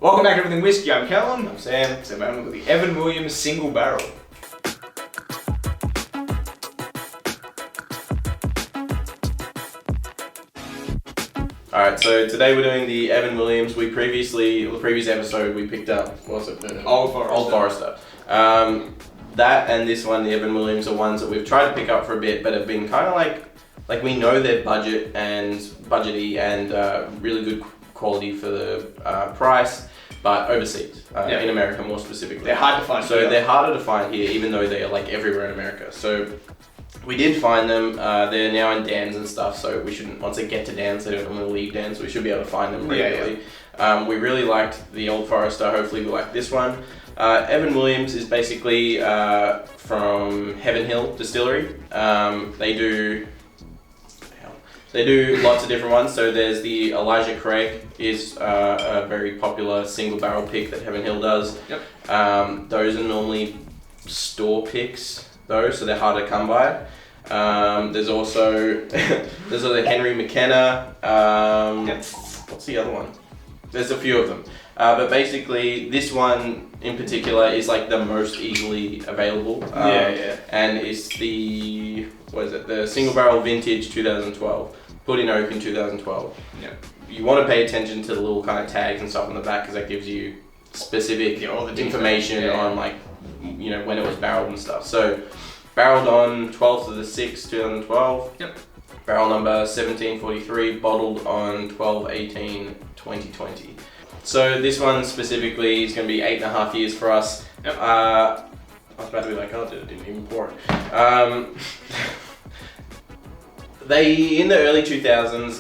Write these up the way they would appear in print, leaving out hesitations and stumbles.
Welcome back to Everything Whiskey. I'm Callum. I'm Sam. So man, with the Evan Williams single barrel. Alright, so today we're doing the Evan Williams. The previous episode, we picked up, what was it? The Old Forester. Old Forester. That and this one, the Evan Williams, are ones that we've tried to pick up for a bit, but have been kind of like we know they're budgety and really good quality for the price, but overseas, in America more specifically. They're hard to find. So they're harder to find here, even though they are like everywhere in America. So we did find them. They're now in Dan's and stuff, so we shouldn't, once they get to Dan's, they don't normally leave Dan's, so we should be able to find them regularly. We really liked the Old Forester. Hopefully we like this one. Evan Williams is basically from Heaven Hill Distillery. They do lots of different ones. So there's the Elijah Craig is a very popular single barrel pick that Heaven Hill does. Yep. Those are normally store picks though, so they're hard to come by. There's also the Henry McKenna. What's the other one? There's a few of them. But basically this one in particular is like the most easily available. And it's the single barrel vintage 2012. Put in oak in 2012. Yeah. You want to pay attention to the little kind of tags and stuff on the back because that gives you specific all the information on like, you know, when it was barreled and stuff. So barreled on 12th of the 6th, 2012. Yep. Barrel number 1743, bottled on 12/18/2020. So this one specifically is going to be 8.5 years for us. Yep. I was about to be like, oh, I didn't even pour it. In the early 2000s,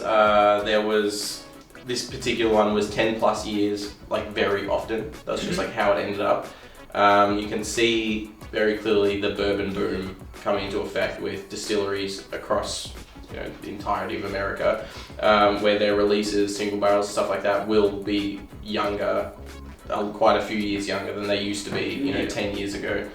there was, this particular one was 10 plus years, like very often. That's just like how it ended up. You can see very clearly the bourbon boom coming into effect with distilleries across, you know, the entirety of America, where their releases, single barrels, stuff like that, will be younger, quite a few years younger than they used to be, you know, 10 years ago,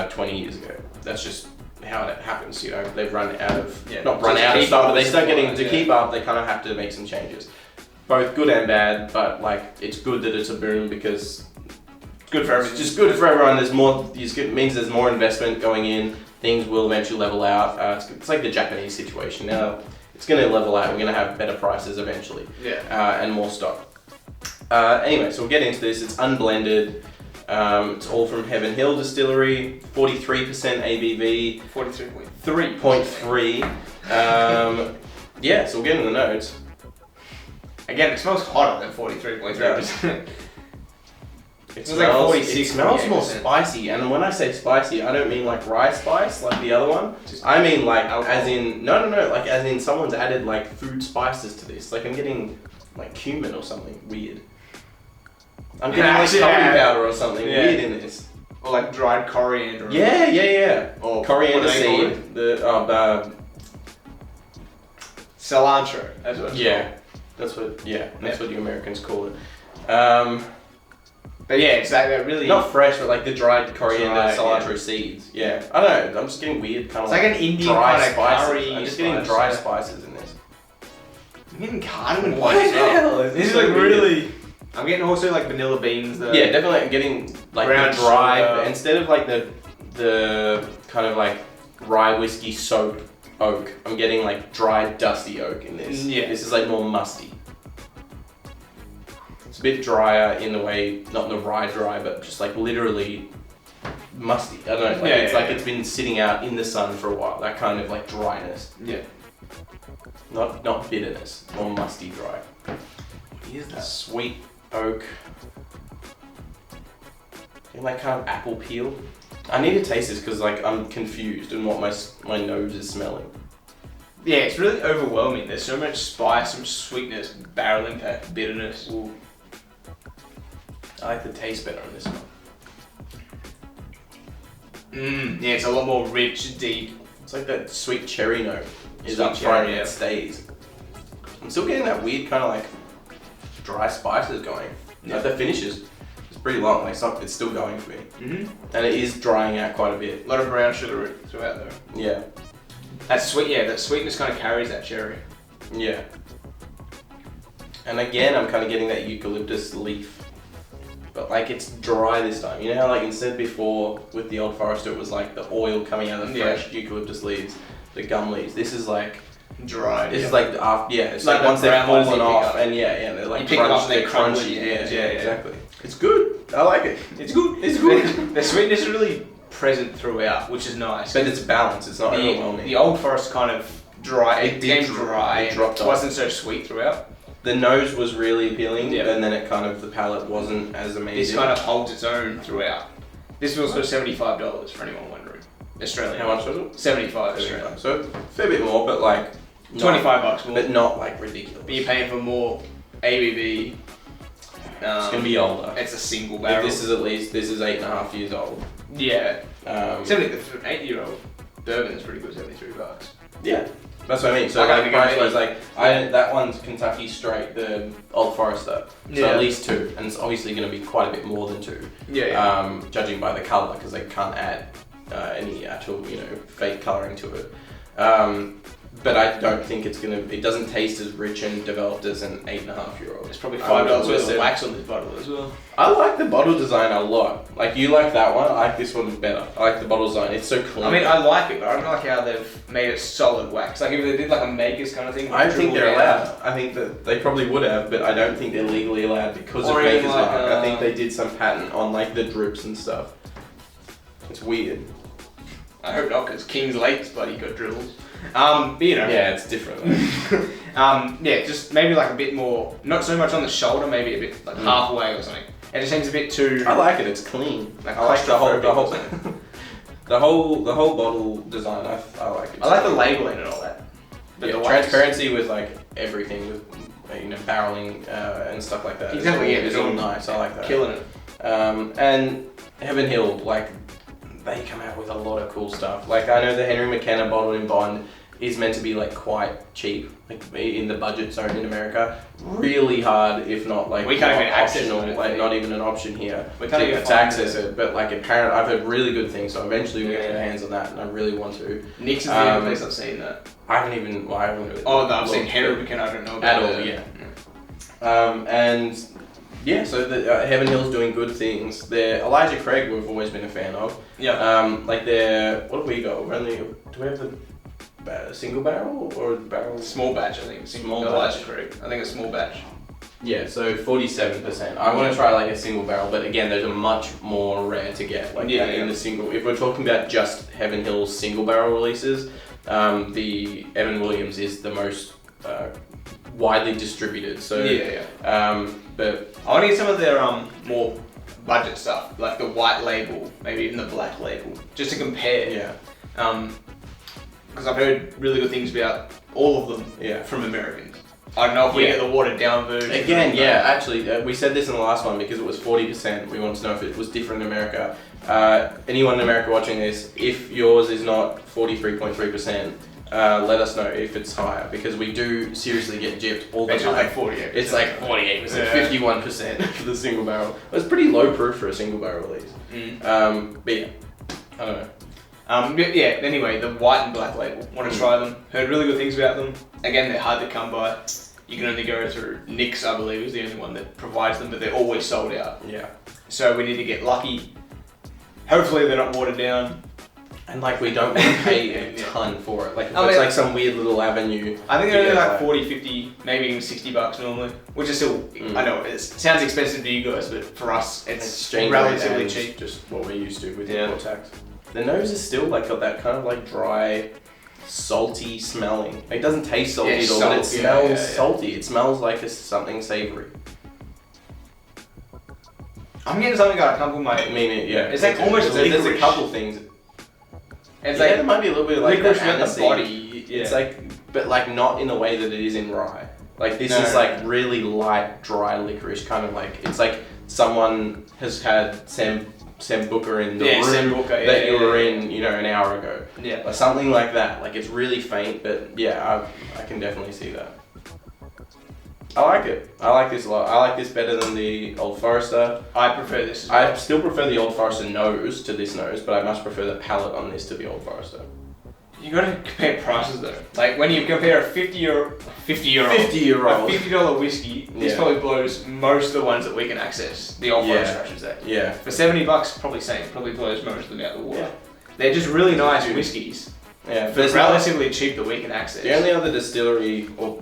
20 years ago. That's just how it happens, you know. They've run out of, not run out of stuff, but they start getting, to keep up, they kind of have to make some changes. Both good and bad, but like, it's good that it's a boom because it's good for everyone. It's just good for everyone. There's more, it means there's more investment going in. Things will eventually level out. It's like the Japanese situation now. It's going to level out. We're going to have better prices eventually. And more stock. Anyway, so we'll get into this. It's unblended. It's all from Heaven Hill Distillery. 43% ABV. 43.3. So we'll get into the notes. Again, it smells hotter than 43.3%. It smells like 46. It smells more spicy, and when I say spicy, I don't mean like rye spice like the other one. I mean like alcohol. As in like as in someone's added like food spices to this. Like I'm getting like cumin or something weird. I'm getting like curry powder or something weird in this. Or like dried coriander. Or coriander seed. Cilantro. That's what it's called. That's what you Americans call it. But yeah, it's that really... Not fresh, but like the dried coriander, cilantro seeds. Yeah. I don't know, I'm just getting weird kind of like an Indian dry kind of spices. curry. I'm just getting dry spices in this. I'm getting cardamom. What the hell? This is like really... I'm getting also like vanilla beans. Yeah, definitely I'm getting like the dry... Instead of like the kind of like rye whiskey soaked oak, I'm getting like dry dusty oak in this. Yeah. This is like more musty. It's a bit drier in the way, not the rye dry, but just like literally musty. I don't know, it's been sitting out in the sun for a while, that kind of like dryness. Yeah. Not bitterness, more musty dry. What is that? Sweet oak. And like kind of apple peel. I need to taste this because like I'm confused in what my nose is smelling. Yeah, it's really overwhelming. There's so much spice, some sweetness, barrel impact, bitterness. Ooh. I like the taste better on this one. Yeah, it's a lot more rich, deep. It's like that sweet cherry note is Sweet up front cherry, and it stays. I'm still getting that weird kind of like dry spices going. Yeah. Like the finish is pretty long, like it's still going for me. Mm-hmm. And it is drying out quite a bit. A lot of brown sugar throughout though. Yeah. That sweetness kind of carries that cherry. Yeah. And again, I'm kind of getting that eucalyptus leaf but like it's dry this time. You know how like instead before with the Old Forester it was like the oil coming out of the fresh eucalyptus leaves, the gum leaves. This is like dry. This is like the after, it's like like once they've brown ones fallen you pick off up. and they're like You pick them up and they're they're crumbly crunchy. in your hands, yeah. Exactly. It's good. I like it. It's good. It's good. The sweetness is really present throughout, which is nice. But it's balanced. It's not overwhelming. The Old Forest kind of dry. It became dry. It dropped It wasn't so sweet throughout. The nose was really appealing, Yeah. and then it kind of the palate wasn't as amazing. This kind of holds its own throughout. This was also $75 for anyone wondering. Australian. How much was it? 75 Australian. So a fair bit more, but like $25 more. but not like ridiculous. But you're paying for more ABV. It's gonna be older. It's a single barrel. This is 8.5 years old. Yeah. 70 for an 8-year-old bourbon is pretty good. $73. Yeah. That's what I mean. So Okay, like price wise, like that one's Kentucky straight, the Old Forester. So at least 2, and it's obviously going to be quite a bit more than 2. Yeah. Judging by the color, because they can't add any actual fake coloring to it. But I don't think it doesn't taste as rich and developed as an 8.5-year-old. There's probably $5 worth of wax on this bottle as well. I like the bottle design a lot. Like you like that one, I like this one better. I like the bottle design, it's so clean. I mean, I like it, but I don't like how they've made it solid wax. Like if they did like a Makers kind of thing. I think they're allowed. I think that they probably would have, but I don't think they're legally allowed because of Or even Maker's like, Mark. I think they did some patent on like the drips and stuff. It's weird. I hope not, because King's Lake's bloody got drills. But Yeah, it's different. yeah, just maybe like a bit more, not so much on the shoulder, maybe a bit like halfway or something. It just seems a bit too. I like it. It's clean. Like I like the claustrophobic whole bottle design. I like it. I like the labeling and all that. But Yeah, the wax- transparency with like everything with barreling and stuff like that. Exactly, It's all nice. I like that. Killing it. And Heaven Hill, like they come out with a lot of cool stuff. Like I know the Henry McKenna bottle in Bond is meant to be like quite cheap, like in the budget zone in America. Really hard, if not like we can't even access optional, it, like not even an option here. We can't even to access it. But like apparently, I've heard really good things. So eventually we get our hands on that, and I really want to. Nick's is the only place I've seen that. I haven't really. Oh, no, I've seen looked, Henry but- McKenna. I don't know about at all. it. Yeah. And yeah, so the Heaven Hill's doing good things. The Elijah Craig we've always been a fan of. Yeah. Like they're what have we got? Do we have the single barrel or barrel? Small batch, I think. Small Elijah batch. Creek. I think a small batch. Yeah, so 47%. I want to try like a single barrel, but again, those are much more rare to get. Like in the single. If we're talking about just Heaven Hill's single barrel releases, the Evan Williams is the most widely distributed. So but I want to get some of their more budget stuff, like the white label, maybe even the black label, just to compare. yeah. Because I've heard really good things about all of them from Americans. I don't know if we get the watered down version. Again, actually, we said this in the last one because it was 40%. We wanted to know if it was different in America. Anyone in America watching this, if yours is not 43.3%, let us know if it's higher because we do seriously get gypped all the It's time. like 48%. It's like 48%, 51% for the single barrel. It's pretty low proof for a single barrel release. But yeah, I don't know. Anyway, the white and black label. Want to try them. Heard really good things about them. Again, they're hard to come by. You can only go through Nick's, I believe, is the only one that provides them, but they're always sold out. Yeah. So we need to get lucky. Hopefully they're not watered down. And like we don't want to pay a ton for it. Like if I it's mean, like some weird little avenue. I think they're only like 40, 50, maybe even $60 normally, which is still, I know it sounds expensive to you guys, but for us it's Exchange relatively rate cheap. Just what we're used to with import tax. The nose is still like got that kind of like dry, salty smelling. It doesn't taste salty at all, but it smells salty. It smells like something savory. I'm getting something I can't put my. I mean, It's like almost there's a licorice. couple things. It's like like there might be a little bit of like licorice that with the aniseed. body. It's like, but like not in the way that it is in rye. Like this is No. like really light, dry licorice, kind of like it's like someone has had Sam Booker in the room that you were in, an hour ago. Yeah. Or something like that. Like it's really faint, but yeah, I can definitely see that. I like it. I like this a lot. I like this better than the Old Forester. I prefer this. As well. I still prefer the Old Forester nose to this nose, but I much prefer the palate on this to the Old Forester. You gotta compare prices though. Like when you compare a 50-year-old $50 whiskey, this probably blows most of the ones that we can access. The old forest, I should say. Yeah. For $70, probably blows most of them out of the water. Yeah. They're just really nice whiskies. Yeah, but relatively cheap that we can access. The only other distillery, or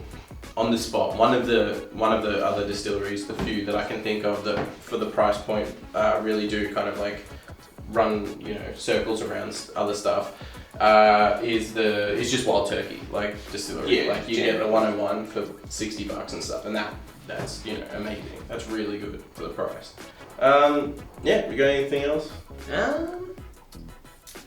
on the spot, one of the other distilleries, the few that I can think of that for the price point really do kind of like run circles around other stuff. Is just Wild Turkey like distillery. Like you get the 101 for $60 and stuff, and that's amazing. That's really good for the price. We got anything else?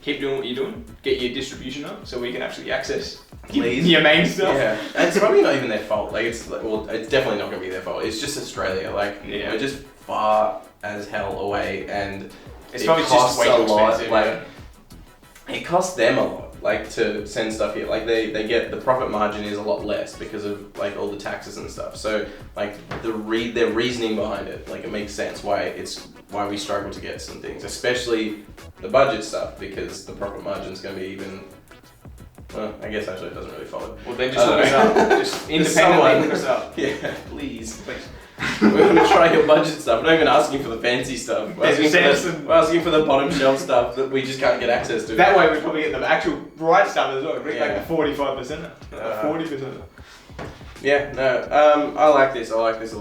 Keep doing what you're doing. Get your distribution up so we can actually access Please. your main stuff. Yeah, and it's probably not even their fault. Like it's definitely not gonna be their fault. It's just Australia. Like we're just far as hell away, and it's probably just way too expensive. Like it costs them a lot. Like to send stuff here. Like they get the profit margin is a lot less because of like all the taxes and stuff. So like their reasoning behind it, like it makes sense why we struggle to get some things, especially the budget stuff, because the profit margin's going to be even. Well, I guess actually it doesn't really follow. Well, then just look us up. Just independently look us up. Yeah, please. We're going to try your budget stuff. We're not even asking for the fancy stuff. We're asking for the bottom shelf stuff that we just can't get access to. That way we probably get the actual right stuff as well. Like the 45%, 40%. Yeah, no, I like this a lot. It's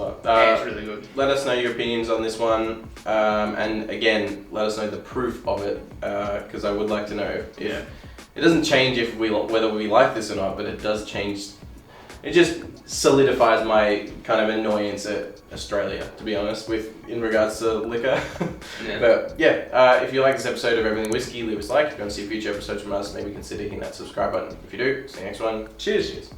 really good. Let us know your opinions on this one, and again, let us know the proof of it, because I would like to know if it doesn't change whether we like this or not, but it does change. It just solidifies my kind of annoyance at Australia, to be honest, in regards to liquor. But if you like this episode of Everything Whiskey, leave us a like. If you want to see future episodes from us, maybe consider hitting that subscribe button. If you do, see you next one. Cheers.